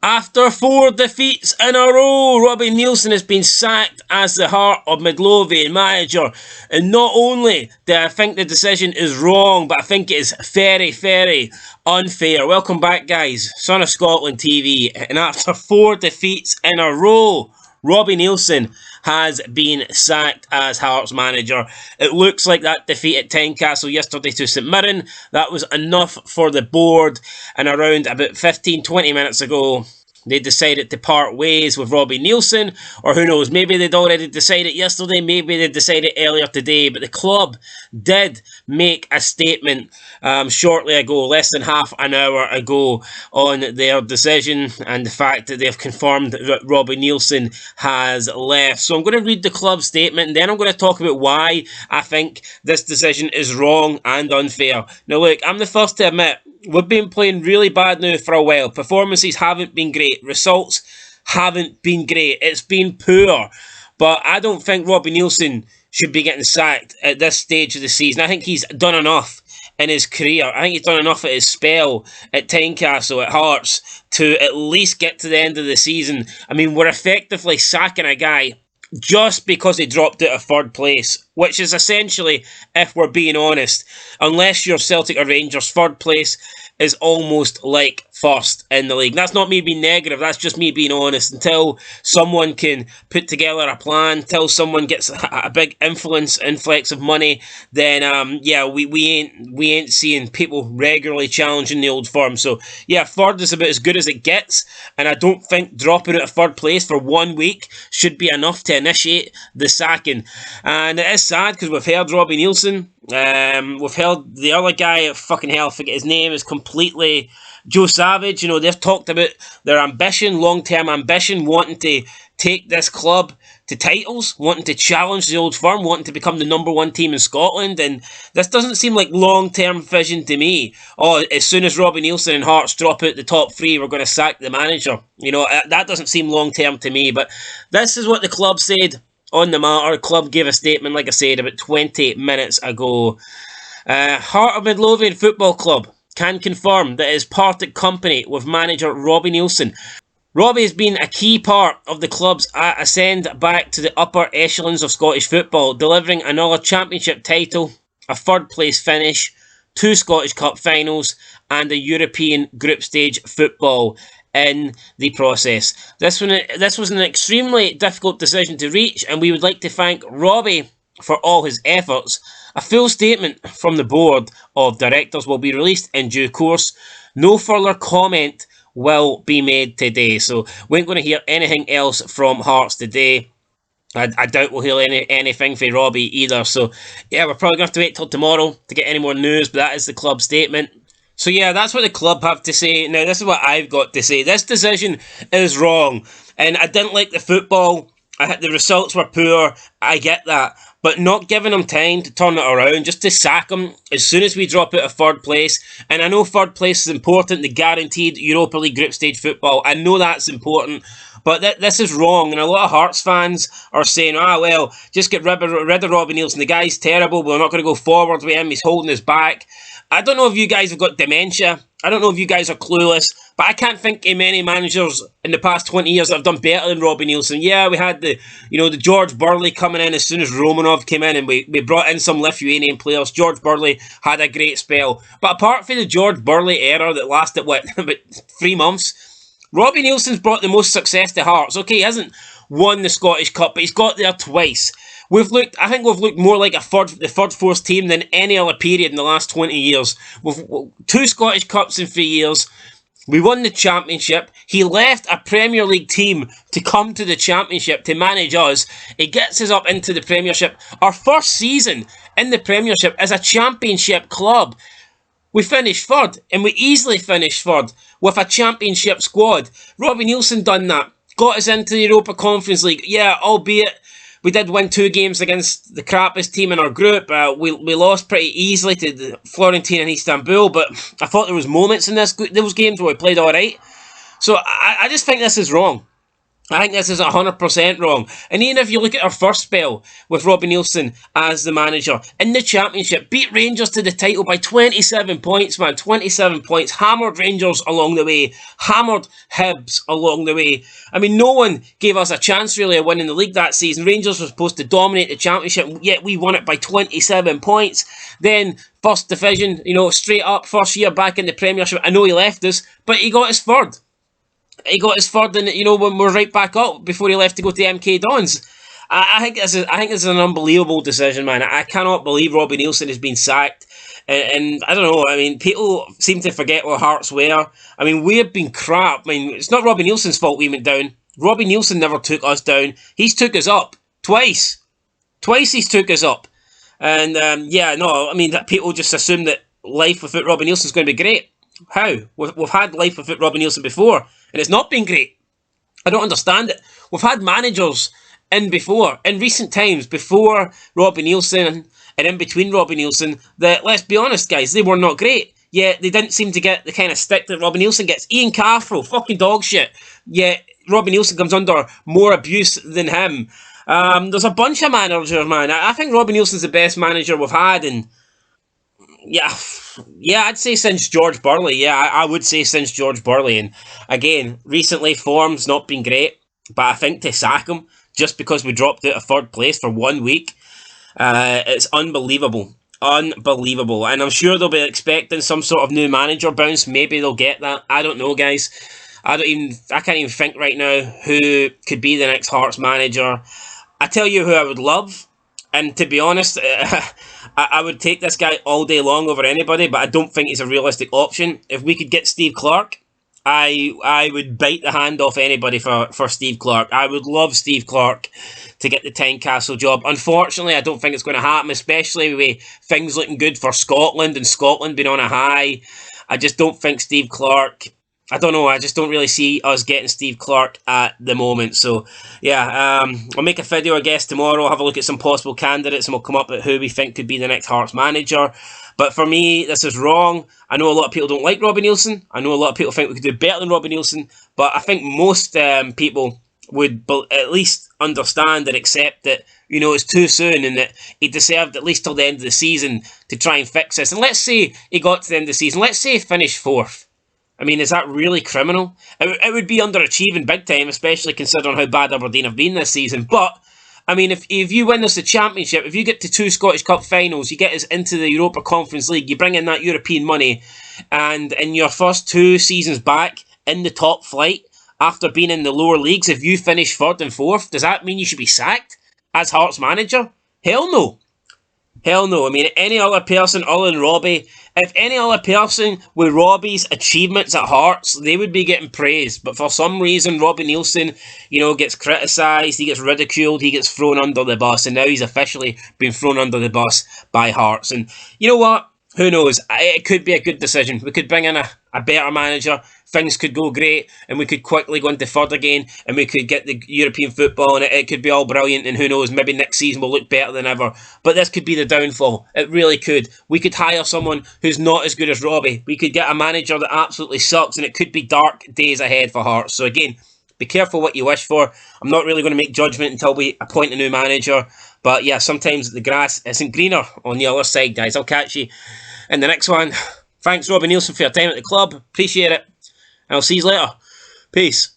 After 4 defeats in a row, Robbie Neilson has been sacked as the Heart of Midlothian manager. And not only do I think the decision is wrong, but I think it is very, very unfair. Welcome back, guys. Son of Scotland TV. And after 4 defeats in a row, Robbie Neilson has been sacked as Hearts manager. It looks like that defeat at Tynecastle yesterday to St Mirren, that was enough for the board, and around about 15-20 minutes ago, they decided to part ways with Robbie Neilson, or who knows, maybe they'd already decided yesterday, maybe they decided earlier today, but the club did make a statement shortly ago, less than half an hour ago, on their decision and the fact that they've confirmed that Robbie Neilson has left. So I'm going to read the club statement and then I'm going to talk about why I think this decision is wrong and unfair. Now look, I'm the first to admit, we've been playing really bad now for a while. Performances haven't been great. Results haven't been great. It's been poor. But I don't think Robbie Neilson should be getting sacked at this stage of the season. I think he's done enough in his career. I think he's done enough at his spell at Tynecastle, at Hearts, to at least get to the end of the season. I mean, we're effectively sacking a guy just because he dropped out of third place, which is essentially, if we're being honest, unless you're Celtic or Rangers, third place is almost like first in the league. That's not me being negative, that's just me being honest. Until someone can put together a plan, until someone gets a big influx of money, then we ain't seeing people regularly challenging the old firm. So yeah, third is about as good as it gets, and I don't think dropping out of third place for 1 week should be enough to initiate the sacking. And it is sad because we've heard Robbie Neilson, we've heard the other guy, fucking hell, I forget his name, is completely Joe Savage. You know, they've talked about their ambition, long-term ambition, wanting to take this club to titles, wanting to challenge the old firm, wanting to become the number one team in Scotland, and this doesn't seem like long-term vision to me. Oh, as soon as Robbie Neilson and Hearts drop out the top three, we're going to sack the manager. You know, that doesn't seem long-term to me, but this is what the club said on the matter. The club gave a statement, like I said, about 20 minutes ago. Heart of Midlothian Football Club can confirm that it is parted company with manager Robbie Neilson. Robbie has been a key part of the club's ascent back to the upper echelons of Scottish football, delivering another championship title, a third place finish, 2 Scottish Cup finals, and a European group stage football in the process. This was an extremely difficult decision to reach, and we would like to thank Robbie for all his efforts. A full statement from the board of directors will be released in due course. No further comment will be made today, so we ain't going to hear anything else from Hearts today. I doubt we'll hear anything from Robbie either, so yeah, we're probably going to have to wait till tomorrow to get any more news, but that is the club statement. So yeah, that's what the club have to say. Now this is what I've got to say. This decision is wrong, and I didn't like the football. The results were poor, I get that, but not giving him time to turn it around, just to sack him as soon as we drop out of third place. And I know third place is important, the guaranteed Europa League group stage football, I know that's important, but this is wrong. And a lot of Hearts fans are saying, well, just get rid of Robbie Neilson, the guy's terrible, we're not going to go forward with him, he's holding us back. I don't know if you guys have got dementia, I don't know if you guys are clueless, but I can't think of many managers in the past 20 years that have done better than Robbie Neilson. Yeah, we had the George Burley coming in as soon as Romanov came in, and we brought in some Lithuanian players. George Burley had a great spell. But apart from the George Burley era that lasted, about 3 months, Robbie Neilson's brought the most success to Hearts. Okay, he hasn't won the Scottish Cup, but he's got there twice. I think we've looked more like the third force team than any other period in the last 20 years. We've 2 Scottish Cups in 3 years. We won the Championship. He left a Premier League team to come to the Championship to manage us. He gets us up into the Premiership. Our first season in the Premiership as a Championship club. We finished third, and we easily finished third with a Championship squad. Robbie Neilson done that. Got us into the Europa Conference League. Yeah, albeit we did win 2 games against the crappiest team in our group. We lost pretty easily to the Florentine and Istanbul, but I thought there was moments in those games where we played alright. So I just think this is wrong. I think this is 100% wrong. And even if you look at our first spell with Robbie Neilson as the manager in the Championship, beat Rangers to the title by 27 points, man. 27 points. Hammered Rangers along the way. Hammered Hibs along the way. I mean, no one gave us a chance really of winning the league that season. Rangers were supposed to dominate the Championship, yet we won it by 27 points. Then first division, straight up, first year back in the Premiership. I know he left us, but he got his third. He got his third, and when we're right back up before he left to go to the MK Dons. I think this is an unbelievable decision, man. I cannot believe Robbie Neilson has been sacked, and I don't know. I mean, people seem to forget where Hearts were. I mean, we have been crap. I mean, it's not Robbie Neilson's fault we went down. Robbie Neilson never took us down. He's took us up twice. Twice he's took us up, and I mean that people just assume that life without Robbie Neilson is going to be great. How? We've had life without Robbie Neilson before, and it's not been great. I don't understand it. We've had managers in before, in recent times, before Robbie Neilson and in between Robbie Neilson, that, let's be honest, guys, they were not great. Yet they didn't seem to get the kind of stick that Robbie Neilson gets. Ian Carroll, fucking dog shit. Yet Robbie Neilson comes under more abuse than him. There's a bunch of managers, man. I think Robbie Neilson's the best manager we've had, and yeah, I'd say since George Burley. Yeah, I would say since George Burley. And again, recently form's not been great, but I think to sack him just because we dropped out of third place for 1 week, it's unbelievable. Unbelievable. And I'm sure they'll be expecting some sort of new manager bounce. Maybe they'll get that. I don't know, guys. I can't even think right now who could be the next Hearts manager. I tell you who I would love. And to be honest, I would take this guy all day long over anybody, but I don't think he's a realistic option. If we could get Steve Clarke, I would bite the hand off anybody for Steve Clarke. I would love Steve Clarke to get the Tynecastle job. Unfortunately, I don't think it's going to happen, especially with things looking good for Scotland and Scotland being on a high. I just don't think Steve Clarke... I don't know, I just don't really see us getting Steve Clarke at the moment. So, yeah, I'll make a video, I guess, tomorrow. I'll have a look at some possible candidates and we'll come up with who we think could be the next Hearts manager. But for me, this is wrong. I know a lot of people don't like Robbie Neilson. I know a lot of people think we could do better than Robbie Neilson. But I think most people would at least understand and accept that, it's too soon and that he deserved at least till the end of the season to try and fix this. And let's say he got to the end of the season. Let's say he finished fourth. I mean, is that really criminal? It would be underachieving big time, especially considering how bad Aberdeen have been this season. But, I mean, if you win us the Championship, if you get to 2 Scottish Cup finals, you get us into the Europa Conference League, you bring in that European money, and in your first 2 seasons back in the top flight, after being in the lower leagues, if you finish third and fourth, does that mean you should be sacked as Hearts manager? Hell no. Hell no. I mean, any other person other than Robbie, if any other person with Robbie's achievements at Hearts, they would be getting praised. But for some reason, Robbie Neilson, gets criticised, he gets ridiculed, he gets thrown under the bus, and now he's officially been thrown under the bus by Hearts. And you know what? Who knows? It could be a good decision. We could bring in a better manager. Things could go great, and we could quickly go into third again, and we could get the European football, and it could be all brilliant, and who knows, maybe next season will look better than ever. But this could be the downfall. It really could. We could hire someone who's not as good as Robbie. We could get a manager that absolutely sucks, and it could be dark days ahead for Hearts. So again, be careful what you wish for. I'm not really going to make judgment until we appoint a new manager. But yeah, sometimes the grass isn't greener on the other side, guys. I'll catch you in the next one. Thanks, Robbie Neilson, for your time at the club. Appreciate it. And I'll see you later. Peace.